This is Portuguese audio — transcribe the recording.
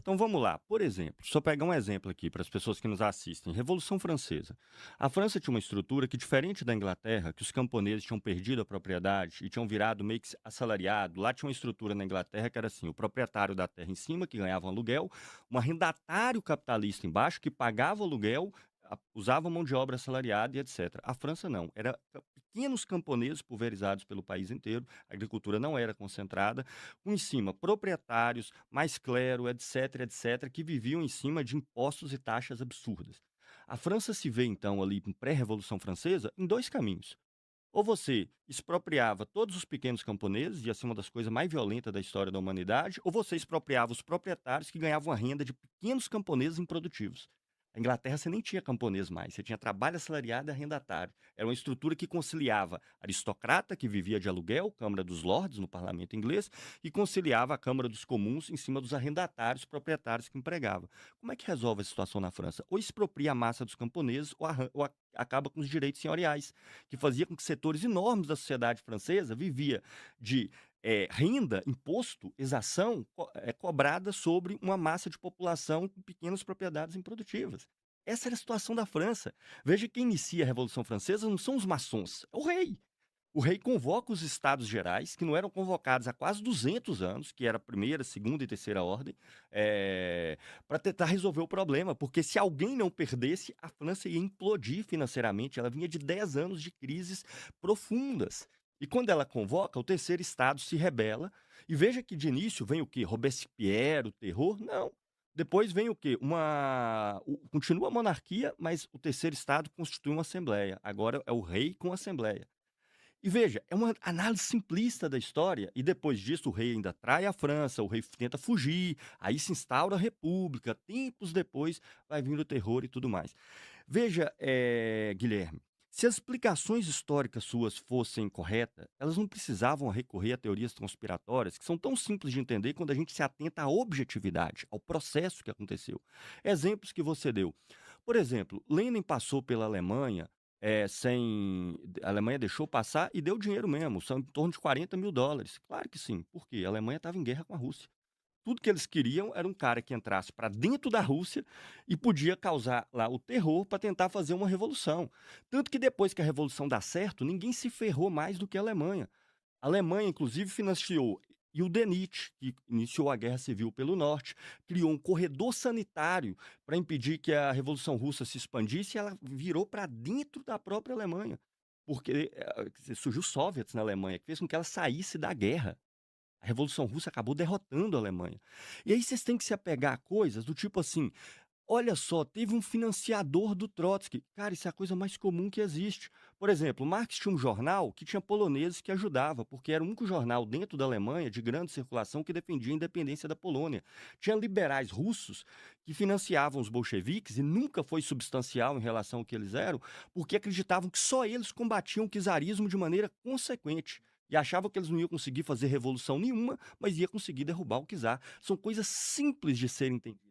Então vamos lá. Por exemplo, só pegar um exemplo aqui para as pessoas que nos assistem. Revolução Francesa. A França tinha uma estrutura que, diferente da Inglaterra, que os camponeses tinham perdido a propriedade e tinham virado meio que assalariado. Lá tinha uma estrutura na Inglaterra que era assim: o proprietário da terra em cima, que ganhava um aluguel, um arrendatário capitalista embaixo, que pagava o aluguel, usava mão de obra assalariada e etc. A França não. Era pequenos camponeses pulverizados pelo país inteiro, a agricultura não era concentrada, com em cima proprietários, mais clero, etc, etc, que viviam em cima de impostos e taxas absurdas. A França se vê, então, ali, em pré-revolução francesa, em dois caminhos. Ou você expropriava todos os pequenos camponeses, ia ser uma das coisas mais violentas da história da humanidade, ou você expropriava os proprietários que ganhavam a renda de pequenos camponeses improdutivos. A Inglaterra você nem tinha camponês mais, você tinha trabalho assalariado e arrendatário. Era uma estrutura que conciliava aristocrata, que vivia de aluguel, Câmara dos Lordes, no parlamento inglês, e conciliava a Câmara dos Comuns em cima dos arrendatários proprietários que empregava. Como é que resolve a situação na França? Ou expropria a massa dos camponeses, ou acaba com os direitos senhoriais, que fazia com que setores enormes da sociedade francesa vivia de renda, imposto, exação cobrada sobre uma massa de população com pequenas propriedades improdutivas. Essa era a situação da França. Veja que quem inicia a Revolução Francesa não são os maçons, é o rei. O rei convoca os estados gerais, que não eram convocados há quase 200 anos, que era a primeira, segunda e terceira ordem, para tentar resolver o problema, porque se alguém não perdesse, a França ia implodir financeiramente. Ela vinha de 10 anos de crises profundas. E quando ela convoca, o terceiro estado se rebela. E veja que de início vem o quê? Robespierre, o terror? Não. Depois vem o quê? Continua a monarquia, mas o terceiro estado constitui uma assembleia. Agora é o rei com a assembleia. E veja, é uma análise simplista da história, e depois disso o rei ainda trai a França, o rei tenta fugir, aí se instaura a república, tempos depois vai vindo o terror e tudo mais. Veja, Guilherme, se as explicações históricas suas fossem corretas, elas não precisavam recorrer a teorias conspiratórias, que são tão simples de entender quando a gente se atenta à objetividade, ao processo que aconteceu. Exemplos que você deu. Por exemplo, Lenin passou pela Alemanha, sem. A Alemanha deixou passar e deu dinheiro mesmo, são em torno de US$ 40.000. Claro que sim, porque a Alemanha estava em guerra com a Rússia. Tudo que eles queriam era um cara que entrasse para dentro da Rússia e podia causar lá o terror para tentar fazer uma revolução. Tanto que depois que a revolução dá certo, ninguém se ferrou mais do que a Alemanha. A Alemanha, inclusive, financiou e o DENIT, que iniciou a guerra civil pelo norte, criou um corredor sanitário para impedir que a Revolução Russa se expandisse, e ela virou para dentro da própria Alemanha, porque surgiu os soviets na Alemanha, que fez com que ela saísse da guerra. A Revolução Russa acabou derrotando a Alemanha. E aí vocês têm que se apegar a coisas do tipo assim: olha só, teve um financiador do Trotsky. Cara, isso é a coisa mais comum que existe. Por exemplo, Marx tinha um jornal que tinha poloneses que ajudava, porque era o único jornal dentro da Alemanha de grande circulação que defendia a independência da Polônia. Tinha liberais russos que financiavam os bolcheviques e nunca foi substancial em relação ao que eles eram, porque acreditavam que só eles combatiam o czarismo de maneira consequente. E achavam que eles não iam conseguir fazer revolução nenhuma, mas ia conseguir derrubar o czar. São coisas simples de serem entendidas.